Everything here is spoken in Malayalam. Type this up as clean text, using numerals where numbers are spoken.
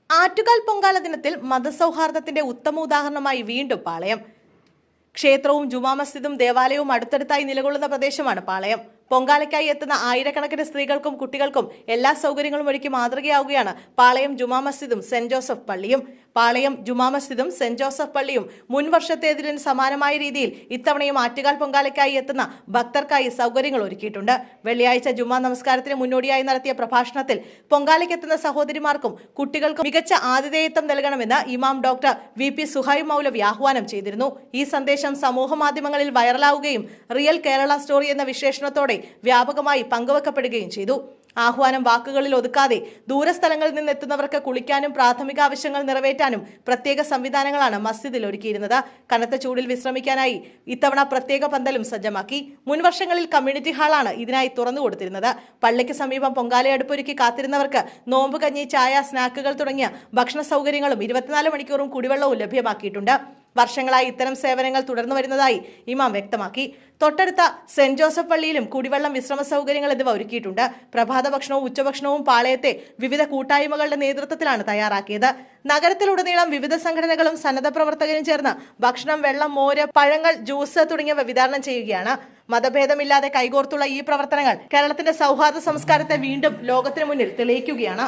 ആറ്റുകാൽ പൊങ്കാല ദിനത്തിൽ മതസൗഹാർദ്ദത്തിന്റെ ഉത്തമ ഉദാഹരണമായി വീണ്ടും പാളയം. ക്ഷേത്രവും ജുമാ മസ്ജിദും ദേവാലയവും അടുത്തടുത്തായി നിലകൊള്ളുന്ന പ്രദേശമാണ് പാളയം. പൊങ്കാലയ്ക്കായി എത്തുന്ന ആയിരക്കണക്കിന് സ്ത്രീകൾക്കും കുട്ടികൾക്കും എല്ലാ സൗകര്യങ്ങളും ഒരുക്കി മാതൃകയാവുകയാണ് പാളയം ജുമാ മസ്ജിദും സെന്റ് ജോസഫ് പള്ളിയും. പാളയം ജുമാ മസ്ജിദും സെന്റ് ജോസഫ് പള്ളിയും മുൻ വർഷത്തേതിന് സമാനമായ രീതിയിൽ ഇത്തവണയും ആറ്റുകാൽ പൊങ്കാലയ്ക്കായി എത്തുന്ന ഭക്തർക്കായി സൗകര്യങ്ങൾ ഒരുക്കിയിട്ടുണ്ട്. വെള്ളിയാഴ്ച ജുമാ നമസ്കാരത്തിന് മുന്നോടിയായി നടത്തിയ പ്രഭാഷണത്തിൽ പൊങ്കാലയ്ക്കെത്തുന്ന സഹോദരിമാർക്കും കുട്ടികൾക്കും മികച്ച ആതിഥേയത്വം നൽകണമെന്ന് ഇമാം ഡോക്ടർ VP സുഹൈബ് മൗലവി ആഹ്വാനം ചെയ്തിരുന്നു. ഈ സന്ദേശം സമൂഹ മാധ്യമങ്ങളിൽ വൈറലാവുകയും റിയൽ കേരള സ്റ്റോറി എന്ന വിശേഷണത്തോടെ വ്യാപകമായി പങ്കുവെക്കപ്പെടുകയും ചെയ്തു. ആഹ്വാനം വാക്കുകളിൽ ഒതുക്കാതെ ദൂരസ്ഥലങ്ങളിൽ നിന്നെത്തുന്നവർക്ക് കുളിക്കാനും പ്രാഥമിക ആവശ്യങ്ങൾ നിറവേറ്റാനും പ്രത്യേക സംവിധാനങ്ങളാണ് മസ്ജിദിൽ ഒരുക്കിയിരുന്നത്. കനത്ത ചൂടിൽ വിശ്രമിക്കാനായി ഇത്തവണ പ്രത്യേക പന്തലും സജ്ജമാക്കി. മുൻവർഷങ്ങളിൽ കമ്മ്യൂണിറ്റി ഹാളാണ് ഇതിനായി തുറന്നു കൊടുത്തിരുന്നത്. പള്ളിക്ക് സമീപം പൊങ്കാലയടുപ്പൊരുക്കി കാത്തിരുന്നവർക്ക് നോമ്പ് കഞ്ഞി, ചായ, സ്നാക്കുകൾ തുടങ്ങിയ ഭക്ഷണ സൗകര്യങ്ങളും 24 മണിക്കൂറും കുടിവെള്ളവും ലഭ്യമാക്കിയിട്ടുണ്ട്. വർഷങ്ങളായി ഇത്തരം സേവനങ്ങൾ തുടർന്നു വരുന്നതായി ഇമാം വ്യക്തമാക്കി. തൊട്ടടുത്ത സെന്റ് ജോസഫ് പള്ളിയിലും കുടിവെള്ളം, വിശ്രമ സൗകര്യങ്ങൾ എന്നിവ ഒരുക്കിയിട്ടുണ്ട്. പ്രഭാത ഭക്ഷണവും ഉച്ചഭക്ഷണവും പാളയത്തെ വിവിധ കൂട്ടായ്മകളുടെ നേതൃത്വത്തിലാണ് തയ്യാറാക്കിയത്. നഗരത്തിലുടനീളം വിവിധ സംഘടനകളും സന്നദ്ധ പ്രവർത്തകരും ചേർന്ന് ഭക്ഷണം, വെള്ളം, മോര്, പഴങ്ങൾ, ജ്യൂസ് തുടങ്ങിയവ വിതരണം ചെയ്യുകയാണ്. മതഭേദമില്ലാതെ കൈകോർത്തുള്ള ഈ പ്രവർത്തനങ്ങൾ കേരളത്തിന്റെ സൗഹാർദ്ദ സംസ്കാരത്തെ വീണ്ടും ലോകത്തിന് മുന്നിൽ തെളിയിക്കുകയാണ്.